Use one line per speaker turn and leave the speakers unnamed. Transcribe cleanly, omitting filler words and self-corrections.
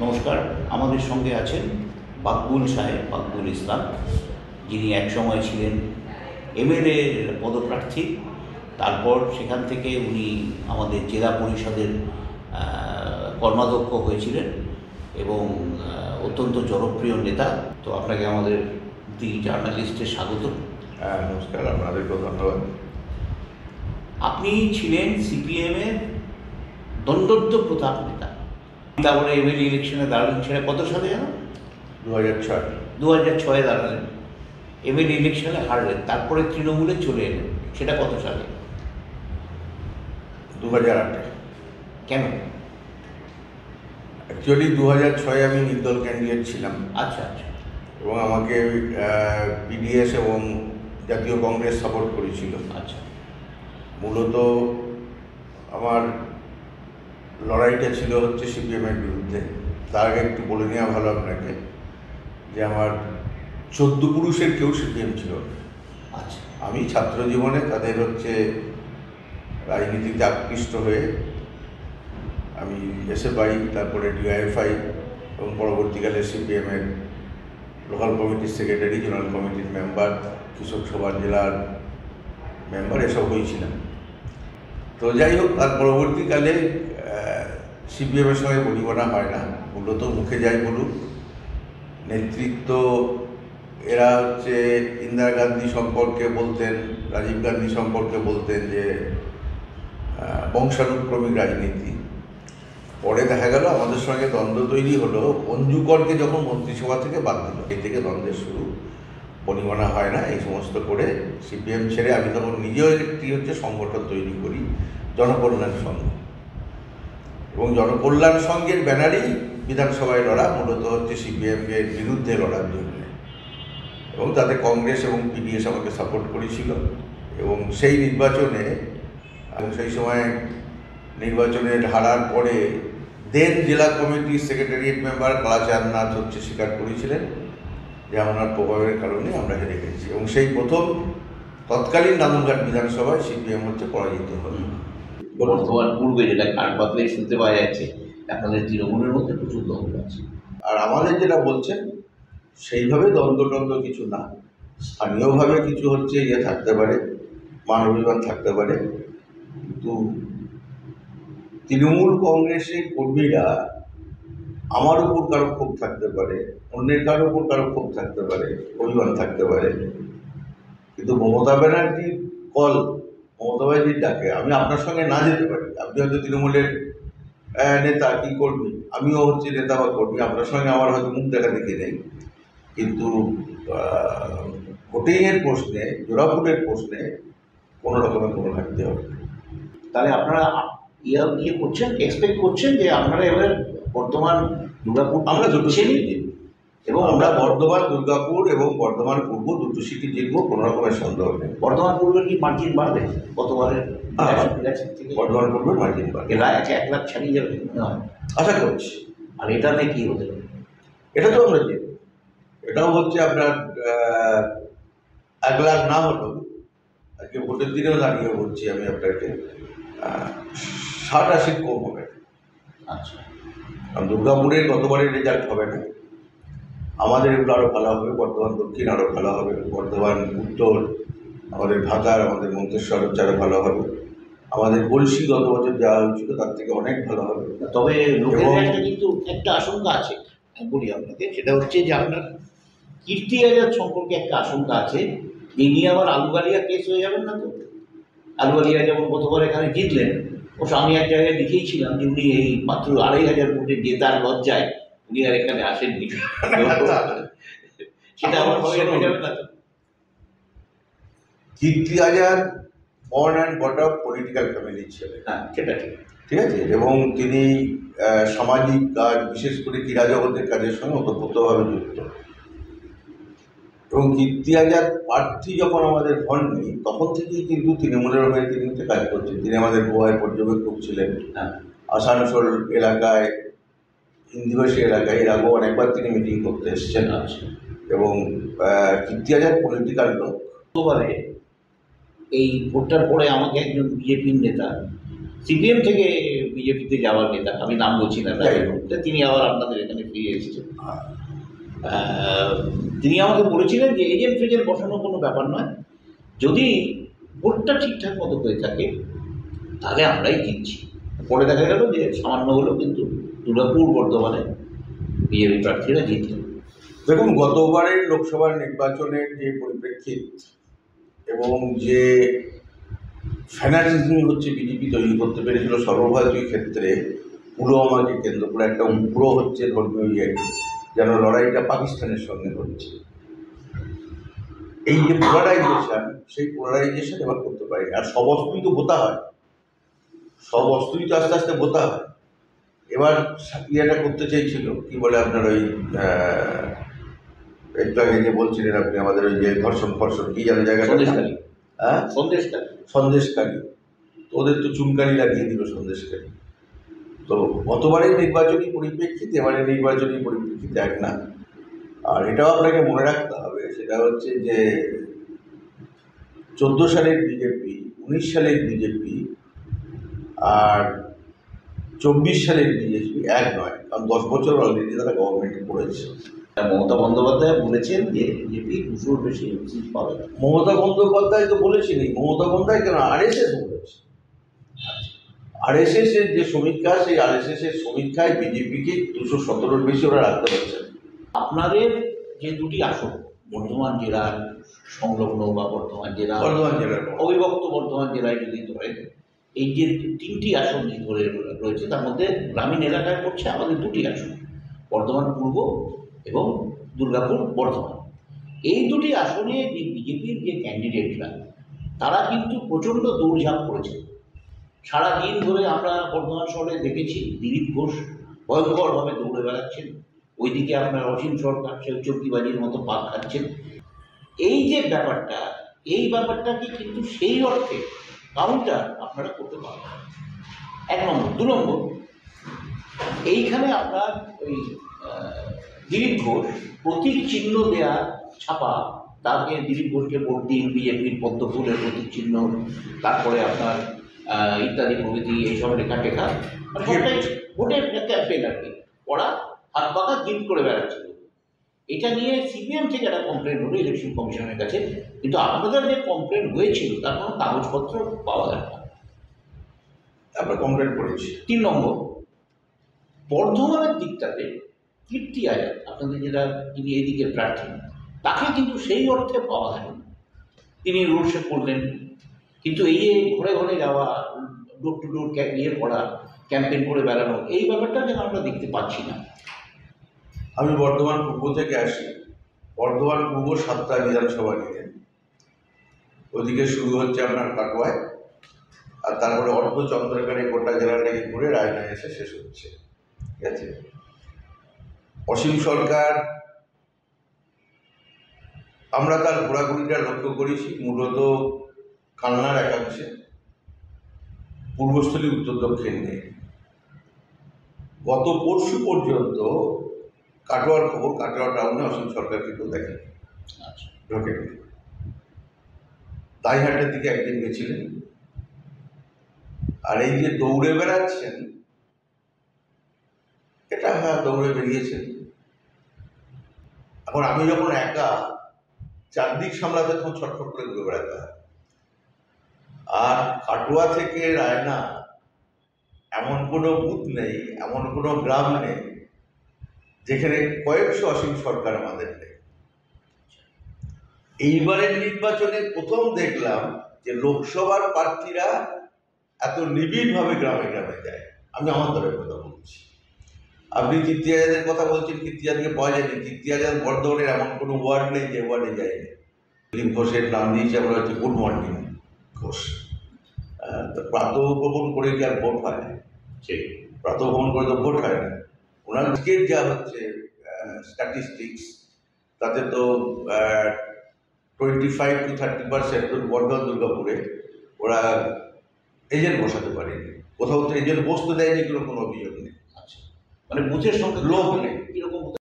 নমস্কার, আমাদের সঙ্গে আছেন বাকবুল সাহেব, বাকবুল ইসলাম, যিনি একসময় ছিলেন এমএলএ পদপ্রার্থী। তারপর সেখান থেকে উনি আমাদের জেলা পরিষদের কর্মাধ্যক্ষ হয়েছিলেন এবং অত্যন্ত জনপ্রিয় নেতা। তো আপনাকে আমাদের দি জার্নালিস্টে স্বাগত।
নমস্কার, আপনাদেরকেও ধন্যবাদ।
আপনি ছিলেন সিপিএমের দণ্ডোত্য প্রতাপ নেতা। তারপরে এমএলএ ইলেকশনে দাঁড়ালেন, সেটা কত সালে জানো?
2006।
2006-এ দাঁড়ালেন, এমএলএ ইলেকশনে হারলেন, তারপরে তৃণমূলে চলে এলেন, সেটা কত সালে?
2008-এ।
কেন?
অ্যাকচুয়ালি 2006-এ আমি নির্দল ক্যান্ডিডেট ছিলাম।
আচ্ছা আচ্ছা।
এবং আমাকে পিডিএস এবং জাতীয় কংগ্রেস সাপোর্ট করেছিল।
আচ্ছা।
মূলত আমার লড়াইটা ছিল হচ্ছে সিপিএমের বিরুদ্ধে। তার আগে একটু বলে নেওয়া ভালো আপনাকে যে আমার 14 পুরুষের কেউ সিপিএম ছিল না।
আচ্ছা।
আমি ছাত্র জীবনে তাদের হচ্ছে রাজনীতিতে আকৃষ্ট হয়ে আমি এসএফআই, তারপরে ডিওয়াইএফআই এবং পরবর্তীকালে সিপিএমের লোকাল কমিটির সেক্রেটারি, জেনারেল কমিটির মেম্বার, কৃষক সভা জেলার মেম্বার, এসব হয়েছিলাম। তো যাই হোক, তার পরবর্তীকালে সিপিএমের সঙ্গে বনিবনা হয় না, মূলত মুখে যাই বলুক। নেতৃত্ব এরা হচ্ছে ইন্দিরা গান্ধী সম্পর্কে বলতেন, রাজীব গান্ধী সম্পর্কে বলতেন যে বংশানুক্রমিক রাজনীতি। পরে দেখা গেল আমাদের সঙ্গে দ্বন্দ্ব তৈরি হলো অঞ্জু করকে যখন মন্ত্রিসভা থেকে বাদ দিল, এই থেকে দ্বন্দ্বের শুরু। বনিবনা হয় না, এই সমস্ত করে সিপিএম ছেড়ে আমি তখন নিজেও একটি হচ্ছে সংগঠন তৈরি করি, জনকল্যাণ সংঘ। এবং জনকল্যাণ সংঘের ব্যানারেই বিধানসভায় লড়া, মূলত হচ্ছে সিপিএমের বিরুদ্ধে লড়ার জন্য। এবং তাতে কংগ্রেস এবং পিডিএস আমাকে সাপোর্ট করেছিল। এবং সেই নির্বাচনে, এবং সেই সময় নির্বাচনের হারার পরে দেন জেলা কমিটির সেক্রেটারিয়েট মেম্বার কালাচাঁদ নাথ হচ্ছে স্বীকার করেছিলেন যে ওনার প্রভাবের কারণে আমরা হেরে গেছি। এবং সেই প্রথম তৎকালীন নানুরঘাট বিধানসভায় সিপিএম হচ্ছে পরাজিত হল।
বর্তমান পূর্বে যেটা কান পাতলেই শুনতে পাওয়া যাচ্ছে, আপনাদের তৃণমূলের মধ্যে প্রচুর দ্বন্দ্ব আছে।
আর আমাদের যেটা বলছেন সেইভাবে দ্বন্দ্ব কিছু না, স্থানীয়ভাবে কিছু হচ্ছে থাকতে পারে, মান অভিমান থাকতে পারে, কিন্তু তৃণমূল কংগ্রেসের কর্মীরা আমার উপর কারো ক্ষোভ থাকতে পারে, অন্যের কারো উপর কারো ক্ষোভ থাকতে পারে, অভিমান থাকতে পারে, কিন্তু মমতা ব্যানার্জির কল, মমতা ব্যানার্জির ডাকে আমি আপনার সঙ্গে না যেতে পারি। আপনি হয়তো তৃণমূলের নেতা কি কর্মী, আমিও হচ্ছে নেতা বা কর্মী, আপনার সঙ্গে আমার হয়তো মুখ দেখা দেখে নেই, কিন্তু ভোটিংয়ের প্রশ্নে, জোড়াফুটের প্রশ্নে কোনো রকমের কোনো ঘাটতি হবে না।
তাহলে আপনারা ইয়ে করছেন, এক্সপেক্ট করছেন যে আপনারা এবার বর্তমান দুর্গাপুর
আমরা দুটো সিটি
জিতব,
জিতব,
এবং
আমরা বর্ধমান, দুর্গাপুর এবং বর্ধমান পূর্ব দুটো সিটি জিতবো, কোনো রকমের সন্দেহ নেই।
বর্ধমান পূর্বের কি মার্জিন বাড়বে গতবারের থেকে?
বর্ধমান পূর্বের মার্জিন বাড়বে,
এরা 1 লাখ ছাড়িয়ে যাবে মনে হয়,
আশা করছি।
আর এটাতে কি হতে পারে?
এটা তো আমরা জিতব, এটাও হচ্ছে আপনার 1 লাখ না হলেও আজকে ভোটের দিনেও দাঁড়িয়ে বলছি আমি আপনাকে 60-80 কম হবে।
আচ্ছা।
কারণ দুর্গাপুরের গতবারের রেজাল্ট হবে না, আমাদের এগুলো আরও ভালো হবে, বর্ধমান দক্ষিণ আরও ভালো হবে, বর্ধমান উত্তর, আমাদের ভাতার, আমাদের মন্তেশ্বর হচ্ছে আরও ভালো হবে, আমাদের গলসি গত বছর যাওয়া হয়েছিল তার থেকে অনেক ভালো হবে।
তবে লোকের একটা কিন্তু একটা আশঙ্কা আছে, আমি বলি আপনাকে, সেটা হচ্ছে যে আপনার কীর্তি আজাদ সম্পর্কে একটা আশঙ্কা আছে, এই নিয়ে আবার আলুবালিয়া কেস হয়ে যাবেন না তো? আলুবালিয়া যেমন গতবার এখানে জিতলেন, অবশ্য আমি এক জায়গায় লিখেইছিলাম যে উনি এই মাত্র 2,500 ভোটে জেতার লজ্জায় উনি আর এখানে আসেননি, সেটা আমার হয়ে যাবে না তো?
Kirti Azad born and brought up political ফ্যামিলির ছেলে,
হ্যাঁ সেটা ঠিক,
ঠিক আছে, এবং তিনি সামাজিক কাজ, বিশেষ করে ক্রীড়া জগতের কাজের সঙ্গে ওতপ্রোতভাবে যুক্ত। এবং কীর্তি আজাদ প্রার্থী যখন আমাদের হননি তখন থেকেই কিন্তু তৃণমূলের হয়ে তিনি কাজ করছেন। তিনি আমাদের গোয়ায় পর্যবেক্ষক ছিলেন, আসানসোল এলাকায়, হিন্দিভাষী এলাকায় এর আগেও অনেকবার তিনি মিটিং করতে এসেছেন। এবং কীর্তি আজাদ পলিটিক্যাল লোক।
গতবারে এই ভোটটার পরে আমাকে একজন বিজেপির নেতা সিপিএম থেকে বিজেপিতে যাওয়ার নেতা, আমি নাম বলছি না তাই, তিনি আবার আপনাদের এখানে ফিরে এসেছেন। তিনি আমাকে বলেছিলেন যে এজেন্ট ফেজেন্ট বসানো কোনো ব্যাপার নয়, যদি ভোটটা ঠিকঠাক মতো হয়ে থাকে তাহলে আমরাই জিতছি। পরে দেখা গেল যে সামান্য হলেও কিন্তু দুর্গাপুর বর্ধমানে বিজেপি প্রার্থীরা জিতলেন।
দেখুন, গতবারের লোকসভা নির্বাচনের যে পরিপ্রেক্ষিত এবং যে ফ্যানাটিজম হচ্ছে বিজেপি তৈরি করতে পেরেছিল সর্বভারতীয় ক্ষেত্রে, পুলওয়ামাকে কেন্দ্র করে একটা উগ্র হচ্ছে ধর্মীয় ইয়ে, যেন লড়াইটা পাকিস্তানের সঙ্গে হচ্ছে। এই যে পোলারাইজেশন, সেই পোলারাইজেশন এবার করতে পারি না। আর সব অস্তুই তো বোতা হয়, সব অস্তুই তো আস্তে আস্তে বোতা হয়। এবার ইয়েটা করতে চাইছিল, কি বলে আপনার ওই একটু আগে যে বলছিলেন আপনি আমাদের ওই যে ধর্ষণ কি যেন জায়গাটা, হ্যাঁ, সন্দেশকারী। তো ওদের তো চুনকারি লাগিয়ে দিল সন্দেশকারী। তো গতবারের নির্বাচনী পরিপ্রেক্ষিতে এবারের নির্বাচনী পরিপ্রেক্ষিতে এক না। আর এটাও আপনাকে মনে রাখতে হবে, সেটা হচ্ছে যে 14 সালের বিজেপি, 19 সালের বিজেপি আর 24 সালের বিজেপি এক নয়, কারণ 10 বছর অলরেডি তারা গভর্নমেন্টে করেছে।
মমতা বন্দ্যোপাধ্যায় বলেছেন যে বিজেপি 200 বেশি সিট পাবে না।
মমতা বন্দ্যোপাধ্যায় তো বলেছিনি, মমতা বন্দ্যোপাধ্যায় কেন, আরএসএস বলেছে। আরএসএস এর যে সমীক্ষা, সেই আরএসএস এর সমীক্ষায় বিজেপিকে 217-র বেশি ওরা রাখতে পারছেন।
আপনাদের যে দুটি আসন বর্ধমান জেলার সংলগ্ন বা বর্ধমান জেলার অবিভক্ত বর্ধমান জেলায় যদি ধরেন, এই যে 3টি আসন ধরে রয়েছে তার মধ্যে গ্রামীণ এলাকায় পড়ছে আমাদের 2টি আসন, বর্ধমান পূর্ব এবং দুর্গাপুর বর্ধমান। এই 2টি আসনে যে বিজেপির যে ক্যান্ডিডেটরা তারা কিন্তু প্রচণ্ড দৌড়ঝাঁপ করেছে। সারাদিন ধরে আমরা বর্ধমান শহরে দেখেছি দিলীপ ঘোষ ভয়ঙ্করভাবে দৌড়ে বেড়াচ্ছেন, ওইদিকে আপনার অসীম সরকার সে চৌকিবাজির মতো পাক খাচ্ছেন। এই যে ব্যাপারটা, এই ব্যাপারটাকে কিন্তু সেই অর্থে কাউন্টার আপনারা করতে পারবেন। 1 নম্বর। 2 নম্বর, এইখানে আপনার ওই দিলীপ ঘোষ প্রতীক চিহ্ন দেয়া ছাপা, তাকে দিলীপ ঘোষকে ভোট দিন, বিজেপির পদ্ম ফুলের প্রতীক চিহ্ন, তারপরে আপনার ইত্যাদি প্রভৃতি এইসব লেখা টেখা, সবটাই ভোটের ক্যাম্পেইন আর কি ওরা হাত পাকা গিফট করে বেড়াচ্ছিল। এটা নিয়ে সিপিএম থেকে একটা কমপ্লেন হলো ইলেকশন কমিশনের কাছে, কিন্তু আপনাদের যে কমপ্লেন হয়েছিল তার কোনো কাগজপত্র পাওয়া যায় না,
আমরা কমপ্লেন করেছি।
3 নম্বর, বর্ধমানের দিকটাতে কীর্তি আজাদ আপনাদের যেটা তিনি এইদিকে প্রার্থী, তাকে কিন্তু সেই অর্থে পাওয়া যায় না। তিনি রোডশো করলেন, কিন্তু এই যে ঘরে ঘরে যাওয়া, ডোর টু ডোর ইয়ে করা, ক্যাম্পেইন করে বেড়ানো, এই ব্যাপারটা যেন আমরা দেখতে পাচ্ছি না।
আমি বর্ধমান পূর্ব থেকে আসি। বর্ধমান পূর্ব 7টা বিধানসভা নিয়ে, ওদিকে শুরু হচ্ছে আপনার কাটোয়ায়, আর তারপরে অর্ধচন্দ্রকারী গোটা জেলাটাকে ঘুরে রায়নায় এসে শেষ হচ্ছে। ঠিক আছে, অসীম সরকার, আমরা তার ঘোরাঘুরিটা লক্ষ্য করেছি মূলত কালনার একাংশে, পূর্বস্থলী উত্তর দক্ষিণ নিয়ে। গত পরশু পর্যন্ত কাটোয়ার খবর, কাটোয়া টাউনে অসীম সরকারকে কেউ দেখেনি, ঢোকেনি। দাইহাটের দিকে একদিন গেছিলেন। আর এই যে দৌড়ে বেড়াচ্ছেন, এটা হ্যাঁ দৌড়ে বেরিয়েছেন। এখন আমি যখন একা চারদিক সামলাতে তখন ছটফট করে ঘুরে বেড়াতে হয়। আর কাটোয়া থেকে রায়না এমন কোনো বুথ নেই, এমন কোনো গ্রাম নেই যেখানে কয়েকশো অসীম সরকার আমাদের নেই। এইবারের নির্বাচনে প্রথম দেখলাম যে লোকসভার প্রার্থীরা এত নিবিড়ভাবে গ্রামে গ্রামে যায়। আমি আমার দলের কথা বলছি। আপনি কীর্তি আজাদের কথা বলছেন, কীর্তি আজাদকে পাওয়া যায়নি। কীর্তি আজাদ বর্ধমানের এমন কোনো ওয়ার্ড নেই যে ওয়ার্ডে যায়নি। দিলীপ ঘোষের নাম দিয়েছি আমরা হচ্ছে গুড মর্নিং ঘোষ। প্রাতঃভ্রমণ করে কি আর ভোট হয়? সেই প্রাতঃভ্রমণ করে তো ভোট হয় না। ওনার আজকের যা হচ্ছে স্ট্যাটিস্টিক্স, তাতে তো 25 to 30% বর্ধমান দুর্গাপুরে ওরা এজেন্ট বসাতে পারেনি। কোথাও তো এজেন্ট বসতে দেয়নি, কোনো অভিযোগ নেই।
আচ্ছা, মানে বুথের সংখ্যা
লোক নেই,